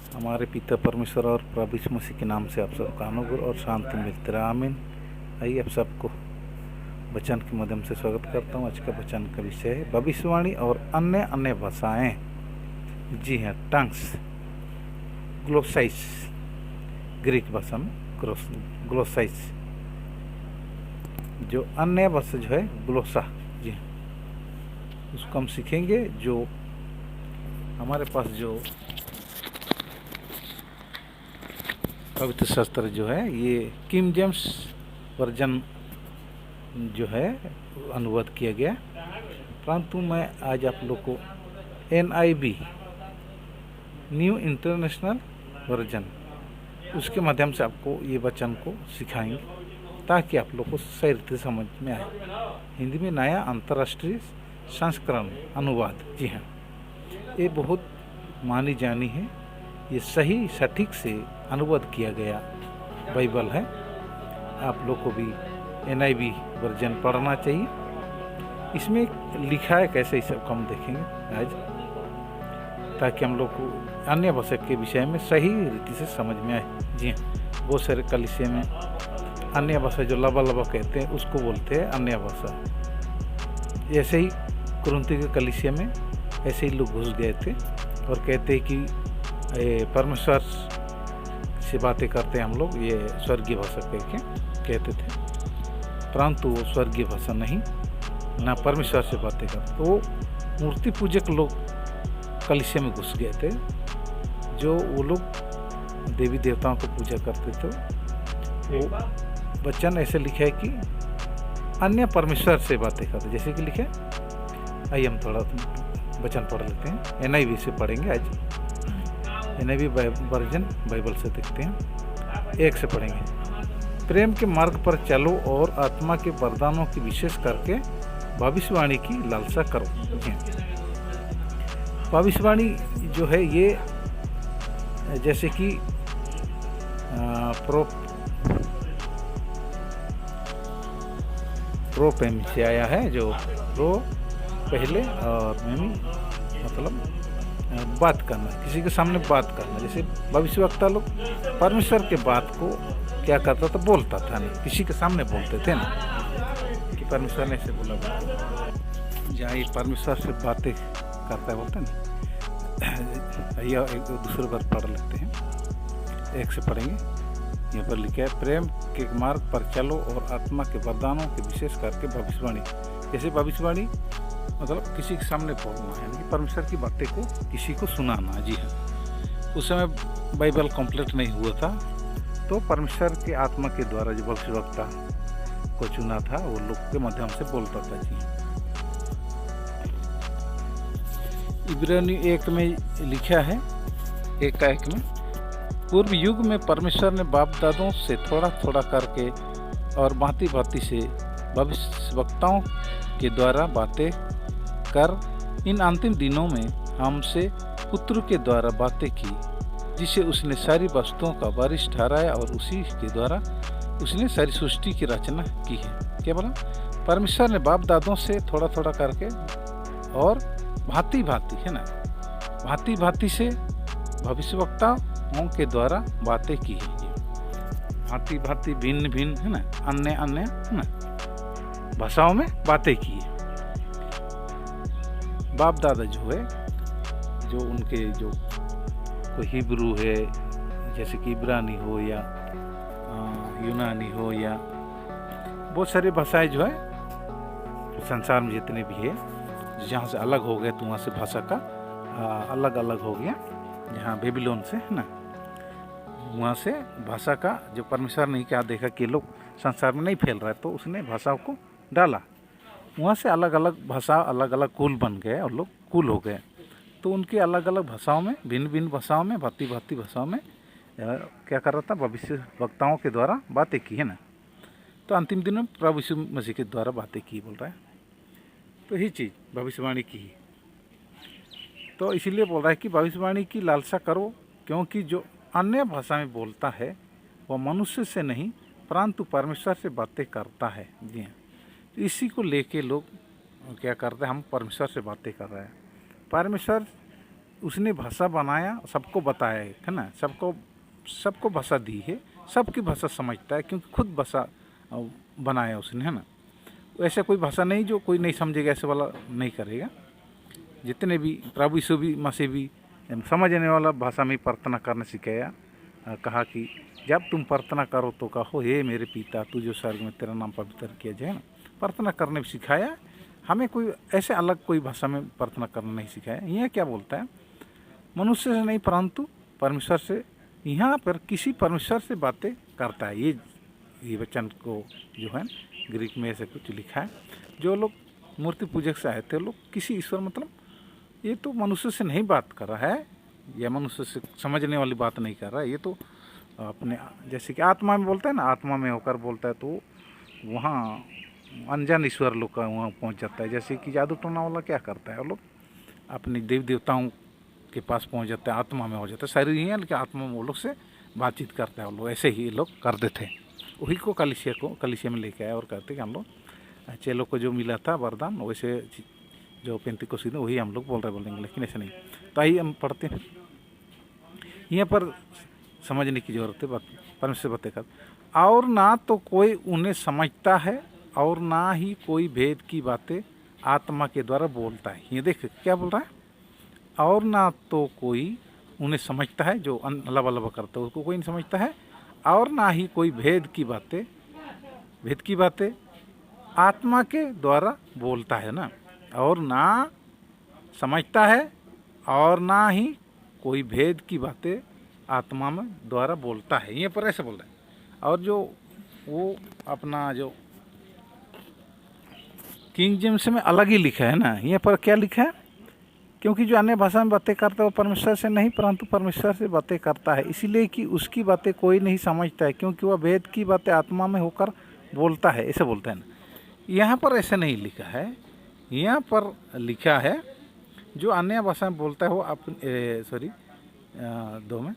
हमारे पिता परमेश्वर और प्रभु यीशु मसीह के नाम से आप सबका अनुग्रह और शांति मिलती रहे, आमीन। आइए आप सबको वचन के माध्यम से स्वागत करता हूँ। आज का वचन का विषय है भविष्यवाणी और अन्य अन्य भाषाएं। जी हाँ, टंग्स, ग्लोसाइस, ग्रीक भाषा में ग्लोसाइस, जो अन्य भाषा जो है ग्लोसा, जी हाँ, उसको हम सीखेंगे। जो हमारे पास जो पवित्र शास्त्र जो है ये किंग जेम्स वर्जन जो है अनुवाद किया गया, परंतु मैं आज आप लोग को NIV, न्यू इंटरनेशनल वर्जन, उसके माध्यम से आपको ये वचन को सिखाएंगे ताकि आप लोग को सही रीति समझ में आए। हिंदी में नया अंतर्राष्ट्रीय संस्करण अनुवाद, जी हाँ, ये बहुत मानी जानी है। ये सही सटीक से अनुवाद किया गया बाइबल है। आप लोग को भी NIV वर्जन पढ़ना चाहिए। इसमें लिखा है कैसे, इस सब को हम देखेंगे आज, ताकि हम लोग को अन्य भाषा के विषय में सही रीति से समझ में आए। जी हाँ, बहुत सारे कलीसिया में अन्य भाषा जो लबा लबा कहते हैं उसको बोलते हैं अन्य भाषा। ऐसे ही कुरिन्थी के कलीसिया में ऐसे ही लोग घुस गए थे और कहते हैं कि परमेश्वर से बातें करते हैं हम लोग, ये स्वर्गीय भाषा कहते थे, परंतु वो स्वर्गीय भाषा नहीं, ना परमेश्वर से बातें करते। तो मूर्ति पूजक लोग कलीसिया में घुस गए थे, जो वो लोग देवी देवताओं को पूजा करते थे। वो वचन ऐसे लिखा है कि अन्य परमेश्वर से बातें करते, जैसे कि लिखे। आइए हम थोड़ा वचन पढ़ लेते हैं। NIV से पढ़ेंगे आज। NIV वर्जन बाइबल से देखते हैं, 1 से पढ़ेंगे। प्रेम के मार्ग पर चलो और आत्मा के वरदानों की विशेष करके भविष्यवाणी की लालसा करो। भविष्यवाणी जो है ये जैसे कि प्रोपेम से आया है, जो प्रो पहले और मेमी मतलब बात करना, किसी के सामने बात करना। जैसे भविष्यवक्ता लोग परमेश्वर के बात को क्या करता था, बोलता था, नहीं किसी के सामने बोलते थे ना, कि परमेश्वर ने ऐसे बोला। जहाँ ये परमेश्वर से बातें करता है बोलते ना। या एक दूसरे बार पढ़ लेते हैं, 1 से पढ़ेंगे। यहाँ पर लिखा है, प्रेम के मार्ग पर चलो और आत्मा के वरदानों के विशेष करके भविष्यवाणी। जैसे भविष्यवाणी मतलब किसी के सामने बोलना, यानी कि परमेश्वर की बातें को किसी को सुनाना। जी हाँ, उस समय बाइबल कंप्लीट नहीं हुआ था, तो परमेश्वर के आत्मा के द्वारा जो भविष्यवक्ता को चुना था वो लोग के माध्यम से बोलता था। जी, इब्रानी 1 में लिखा है, 1 में, पूर्व युग में परमेश्वर ने बाप दादों से थोड़ा थोड़ा करके और भांति भांति से भविष्यवक्ताओं के द्वारा बातें कर इन अंतिम दिनों में हमसे पुत्र के द्वारा बातें की, जिसे उसने सारी वस्तुओं का वारिस ठहराया और उसी के द्वारा उसने सारी सृष्टि की रचना की है। क्या बोला? परमेश्वर ने बाप दादों से थोड़ा थोड़ा करके और भांति भांति, है ना, भांति भांति से भविष्यवक्ताओं के द्वारा बातें की है। भांति भांति, भिन्न भिन्न, है ना, अन्य अन्य, है ना, भाषाओं में बातें की है। बाप दादा जो है, जो उनके जो कोई हिब्रू है, जैसे कि इब्रानी हो या यूनानी हो या बहुत सारी भाषाएं जो है संसार में जितने भी है, जहाँ से अलग हो गए तो वहाँ से भाषा का अलग अलग हो गया। जहाँ बेबीलोन से, है ना, वहाँ से भाषा का जो परमेश्वर ने क्या देखा कि लोग संसार में नहीं फैल रहा है, तो उसने भाषाओं को डाला। वहाँ से अलग अलग भाषा, अलग अलग कुल बन गए और लोग कुल हो गए। तो उनके अलग अलग भाषाओं में, भिन्न भिन्न भाषाओं में, भांति भांति भाषाओं में क्या कर रहा था, भविष्य वक्ताओं के द्वारा बातें की, है ना। तो अंतिम दिन में प्रभु यीशु मसीह के द्वारा बातें की बोल रहा है। तो यही चीज़ भविष्यवाणी की ही, तो इसीलिए बोल रहा है कि भविष्यवाणी की लालसा करो, क्योंकि जो अन्य भाषा में बोलता है वह मनुष्य से नहीं परंतु परमेश्वर से बातें करता है। जी हाँ, इसी को लेके लोग क्या करते हैं, हम परमेश्वर से बातें कर रहे हैं। परमेश्वर उसने भाषा बनाया, सबको बताया है ना, सबको भाषा दी है, सबकी भाषा समझता है क्योंकि खुद भाषा बनाया उसने, है ना। ऐसा कोई भाषा नहीं जो कोई नहीं समझेगा, ऐसे वाला नहीं करेगा। जितने भी प्रभु यीशु भी मसीह भी समझने वाला भाषा में प्रार्थना करना सिखाया। कहा कि जब तुम प्रार्थना करो तो कहो, हे मेरे पिता तू जो स्वर्ग में, तेरा नाम पवित्र किया जाए ना। प्रार्थना करने भी सिखाया हमें, कोई ऐसे अलग कोई भाषा में प्रार्थना करना नहीं सिखाया। यह क्या बोलता है, मनुष्य से नहीं परंतु परमेश्वर से, यहाँ पर किसी परमेश्वर से बातें करता है। ये वचन को जो है ग्रीक में ऐसे कुछ लिखा है। जो लोग मूर्ति पूजक से आए थे लोग, किसी ईश्वर मतलब ये तो मनुष्य से नहीं बात कर रहा है, या मनुष्य से समझने वाली बात नहीं कर रहा है। ये तो अपने जैसे कि आत्मा में बोलता है ना, आत्मा में होकर बोलता है, तो वहाँ अनजान ईश्वर लोग का वहाँ पहुँच जाता है। जैसे कि जादू टोना वाला क्या करता है, वो लोग अपने देवी देवताओं के पास पहुँच जाता है, आत्मा में हो जाता है। शरीर ही है लेकिन आत्मा में वो लोग से बातचीत करता है। वो लोग ऐसे ही लोग करते थे। वही को कलीसिया में लेके आया और कहते कि हम लोग चेलों को जो मिला था वरदान, वैसे जो पेंतीकोस्ती वही हम लोग बोलेंगे, लेकिन ऐसे नहीं। तो आइए हम पढ़ते हैं। यहाँ पर समझने की जरूरत है, परमेश्वर बातें कर, और ना तो कोई उन्हें समझता है और ना ही कोई भेद की बातें आत्मा के द्वारा बोलता है। ये देख क्या बोल रहा है, और ना तो कोई उन्हें समझता है, जो अल्लाह अल्लाह करता है उसको कोई नहीं समझता है, और ना ही कोई भेद की बातें आत्मा के द्वारा बोलता है ना। और ना समझता है और ना ही कोई भेद की बातें आत्मा में द्वारा बोलता है। ये पर ऐसे बोल रहा है। और जो वो अपना जो किंग जेम्स में अलग ही लिखा है ना, यहाँ पर क्या लिखा है, क्योंकि जो अन्य भाषा में बातें करता है वो परमेश्वर से नहीं परंतु परमेश्वर से बातें करता है, इसलिए कि उसकी बातें कोई नहीं समझता है, क्योंकि वह वेद की बातें आत्मा में होकर बोलता है, ऐसे बोलता है ना। यहाँ पर ऐसे नहीं लिखा है, यहाँ पर लिखा है जो अन्य भाषा में बोलता है वो दो में,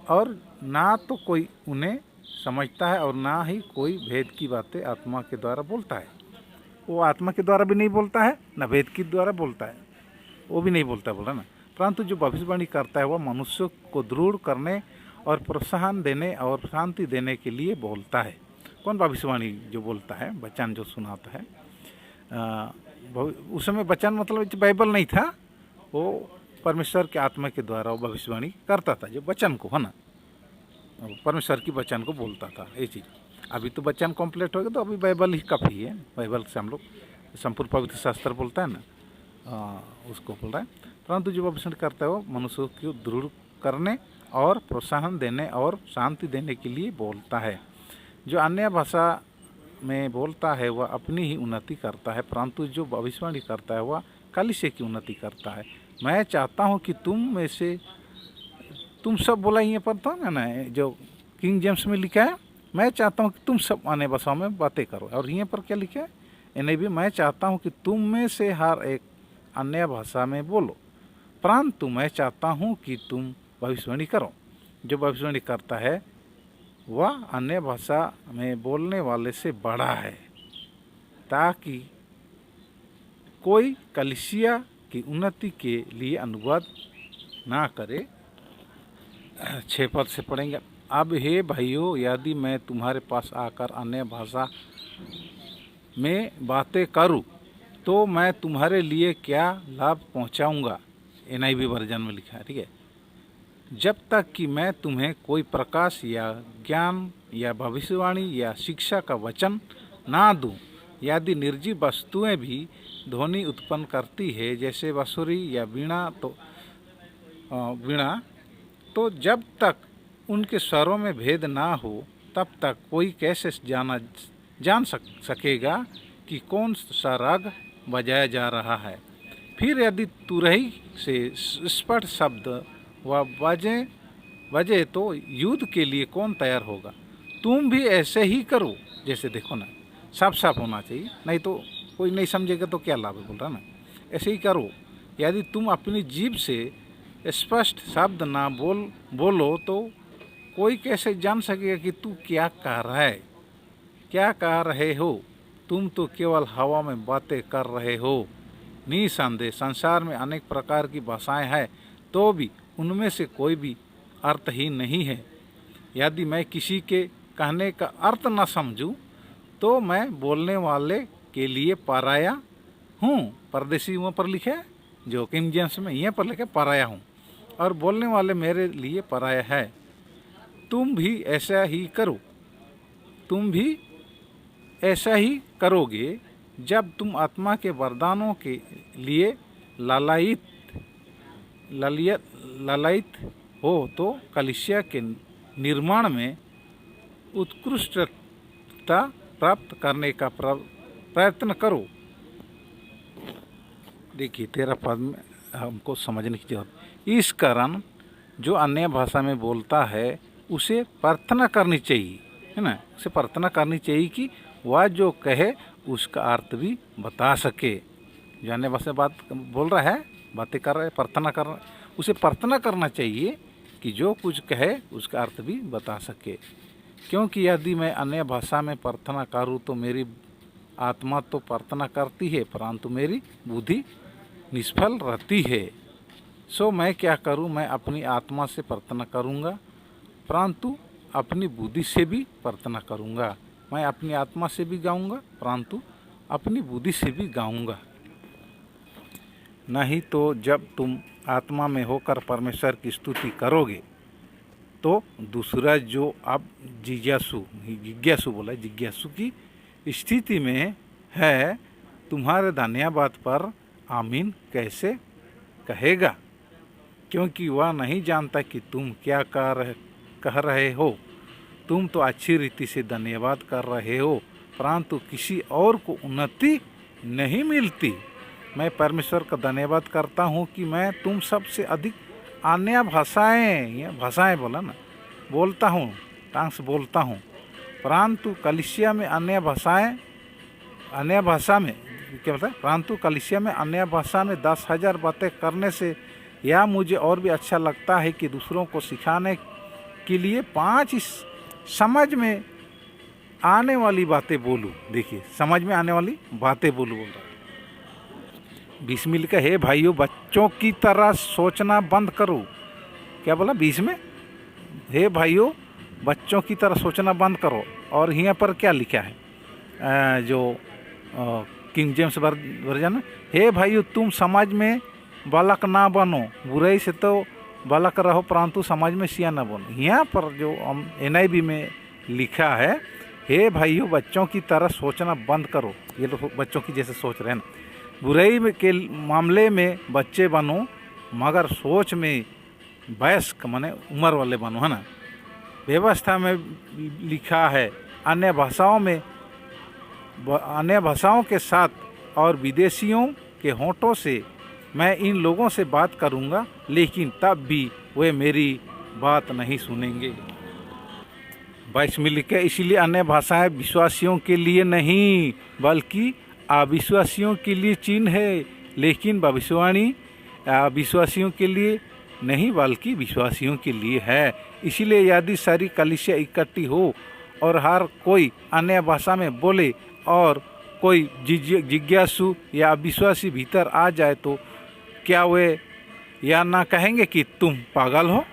और ना तो कोई उन्हें समझता है और ना ही कोई भेद की बातें आत्मा के द्वारा बोलता है। वो आत्मा के द्वारा भी नहीं बोलता है, ना वेद के द्वारा बोलता है, वो भी नहीं बोलता बोला ना। परंतु जो भविष्यवाणी करता है वह मनुष्य को दृढ़ करने और प्रोत्साहन देने और शांति देने के लिए बोलता है। कौन भविष्यवाणी जो बोलता है, वचन जो सुनाता है, उस समय वचन मतलब बाइबल नहीं था, वो परमेश्वर के आत्मा के द्वारा वो भविष्यवाणी करता था, जो वचन को है ना, परमेश्वर की वचन को बोलता था। ये चीज़ अभी तो वचन कंप्लीट हो गया, तो अभी बाइबल ही काफ़ी है। बाइबल से हम लोग संपूर्ण पवित्र शास्त्र बोलता है ना, उसको बोल रहा है। परंतु जो भविष्यवाणी करता है वो मनुष्य को दृढ़ करने और प्रोत्साहन देने और शांति देने के लिए बोलता है। जो अन्य भाषा में बोलता है वह अपनी ही उन्नति करता है, परंतु जो भविष्यवाणी करता है वह कलीसिया की उन्नति करता है। मैं चाहता हूँ कि तुम सब बोला, ये पर था ना जो किंग जेम्स में लिखा है, मैं चाहता हूँ कि तुम सब अन्य भाषाओं में बातें करो। और यहाँ पर क्या लिखा है, इन्हें भी मैं चाहता हूँ कि तुम में से हर एक अन्य भाषा में बोलो, परंतु मैं चाहता हूँ कि तुम भविष्यवाणी करो। जो भविष्यवाणी करता है वह अन्य भाषा में बोलने वाले से बड़ा है, ताकि कोई कलीसिया की उन्नति के लिए अनुवाद ना करे। 6 पद से पढ़ेंगे। अब हे भाइयों, यदि मैं तुम्हारे पास आकर अन्य भाषा में बातें करूं तो मैं तुम्हारे लिए क्या लाभ पहुंचाऊंगा। NIV वर्जन में लिखा है, ठीक है। जब तक कि मैं तुम्हें कोई प्रकाश या ज्ञान या भविष्यवाणी या शिक्षा का वचन ना दूं। यदि निर्जीव वस्तुएं भी ध्वनि उत्पन्न करती है, जैसे बांसुरी या वीणा, तो जब तक उनके स्वरों में भेद ना हो तब तक कोई कैसे जान सकेगा कि कौन सा राग बजाया जा रहा है। फिर यदि तुरही से स्पष्ट शब्द व बजे तो युद्ध के लिए कौन तैयार होगा। तुम भी ऐसे ही करो। जैसे देखो ना, साफ होना चाहिए, नहीं तो कोई नहीं समझेगा तो क्या लाभ है, बोल रहा ना। ऐसे ही करो। यदि तुम अपनी जीभ से स्पष्ट शब्द ना बोलो तो कोई कैसे जान सकेगा कि तू क्या कह रहे हो। तुम तो केवल हवा में बातें कर रहे हो। निसंदेह संसार में अनेक प्रकार की भाषाएं हैं, तो भी उनमें से कोई भी अर्थहीन नहीं है। यदि मैं किसी के कहने का अर्थ न समझूं, तो मैं बोलने वाले के लिए पराया हूँ। परदेशी वहाँ पर लिखे, जो किंग जेम्स में यहाँ पर लिखे पराया हूँ, और बोलने वाले मेरे लिए पराया है। तुम भी ऐसा ही करो, तुम भी ऐसा ही करोगे। जब तुम आत्मा के वरदानों के लिए लालायित हो, तो कलीसिया के निर्माण में उत्कृष्टता प्राप्त करने का प्रयत्न करो। देखिए 13 पद में हमको समझने की जरूरत। इस कारण जो अन्य भाषा में बोलता है उसे प्रार्थना करनी चाहिए, है ना। उसे प्रार्थना करनी चाहिए कि वह जो कहे उसका अर्थ भी बता सके। जो अन्य भाषा बात बोल रहा है, बातें कर रहा है, प्रार्थना कर रहा है, उसे प्रार्थना करना चाहिए कि जो कुछ कहे उसका अर्थ भी बता सके। क्योंकि यदि मैं अन्य भाषा में प्रार्थना करूँ तो मेरी आत्मा तो प्रार्थना करती है, परंतु मेरी बुद्धि निष्फल रहती है। सो मैं क्या करूँ, मैं अपनी आत्मा से प्रार्थना करूँगा, परंतु अपनी बुद्धि से भी प्रार्थना करूँगा। मैं अपनी आत्मा से भी गाऊँगा, परंतु अपनी बुद्धि से भी गाऊँगा। नहीं तो जब तुम आत्मा में होकर परमेश्वर की स्तुति करोगे, तो दूसरा जो अब जिज्ञासु बोला, जिज्ञासु की स्थिति में है, तुम्हारे धन्यवाद पर आमीन कैसे कहेगा, क्योंकि वह नहीं जानता कि तुम क्या कह रहे हो। तुम तो अच्छी रीति से धन्यवाद कर रहे हो, परंतु किसी और को उन्नति नहीं मिलती। मैं परमेश्वर का धन्यवाद करता हूँ कि मैं तुम सबसे अधिक अन्य भाषाएं बोला ना, बोलता हूँ, टांग्स बोलता हूँ, परंतु कलीसिया में अन्य भाषा में क्या बोलता है, परंतु कलीसिया में अन्य भाषा में 10,000 बातें करने से यह मुझे और भी अच्छा लगता है कि दूसरों को सिखाने के लिए 5 समझ में आने वाली बातें बोलूँ। देखिए, समझ में आने वाली बातें बोलूँ बोल रहा है। 20 में लिखा, हे भाइयों बच्चों की तरह सोचना बंद करो। क्या बोला 20 में, हे भाइयों बच्चों की तरह सोचना बंद करो। और यहाँ पर क्या लिखा है, जो किंग जेम्स वर्जन, हे भाइयों तुम समाज में बालक ना बनो, बुराई से तो बालक रहो, परंतु समाज में सिया ना बनो। यहाँ पर जो NIV में लिखा है, हे भाइयों बच्चों की तरह सोचना बंद करो। ये लोग बच्चों की जैसे सोच रहे हैं ना, बुराई के मामले में बच्चे बनो, मगर सोच में वयस्क माने उम्र वाले बनो, है ना। व्यवस्था में लिखा है, अन्य भाषाओं के साथ और विदेशियों के होठों से मैं इन लोगों से बात करूंगा, लेकिन तब भी वे मेरी बात नहीं सुनेंगे। 22 में लिखे, इसलिए अन्य भाषाएं विश्वासियों के लिए नहीं बल्कि अविश्वासियों के लिए चिन्ह है, लेकिन भविष्यवाणी विश्वासियों के लिए नहीं बल्कि विश्वासियों के लिए है। इसलिए यदि सारी कलीसिया इकट्ठी हो और हर कोई अन्य भाषा में बोले और कोई जिज्ञासु या अविश्वासी भीतर आ जाए, तो क्या वे या ना कहेंगे कि तुम पागल हो।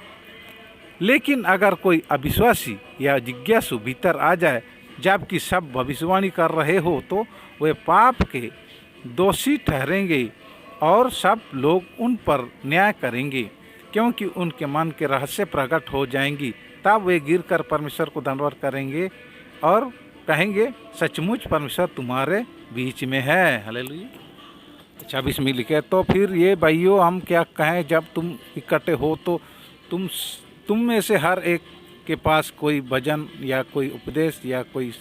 लेकिन अगर कोई अविश्वासी या जिज्ञासु भीतर आ जाए जबकि सब भविष्यवाणी कर रहे हो, तो वे पाप के दोषी ठहरेंगे और सब लोग उन पर न्याय करेंगे, क्योंकि उनके मन के रहस्य प्रकट हो जाएंगी। तब वे गिरकर परमेश्वर को धन्यवाद करेंगे और कहेंगे, सचमुच परमेश्वर तुम्हारे बीच में है। हालेलुया। 26 में लिखे, तो फिर ये भाइयों हम क्या कहें, जब तुम इकट्ठे हो तो तुम में से हर एक के पास कोई भजन या कोई उपदेश या कोई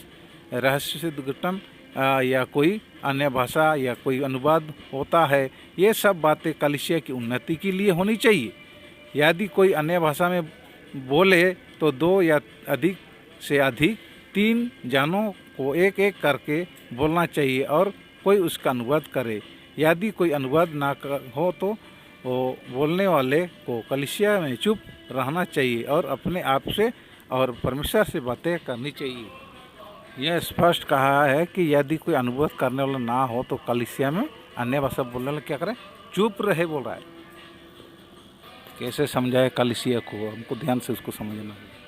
रहस्य सिद्ध घटन या कोई अन्य भाषा या कोई अनुवाद होता है। ये सब बातें कलीसिया की उन्नति के लिए होनी चाहिए। यदि कोई अन्य भाषा में बोले तो 2 या अधिक से अधिक 3 जनों को एक एक करके बोलना चाहिए और कोई उसका अनुवाद करे। यदि कोई अनुवाद ना हो तो वो बोलने वाले को कलीसिया में चुप रहना चाहिए और अपने आप से और परमेश्वर से बातें करनी चाहिए। यह स्पष्ट कहा है कि यदि कोई अनुवाद करने वाला ना हो तो कलीसिया में अन्य भाषा बोलने लगे क्या करें, चुप रहे बोल रहा है। कैसे समझाए कलिसिया को, हमको ध्यान से उसको समझना है।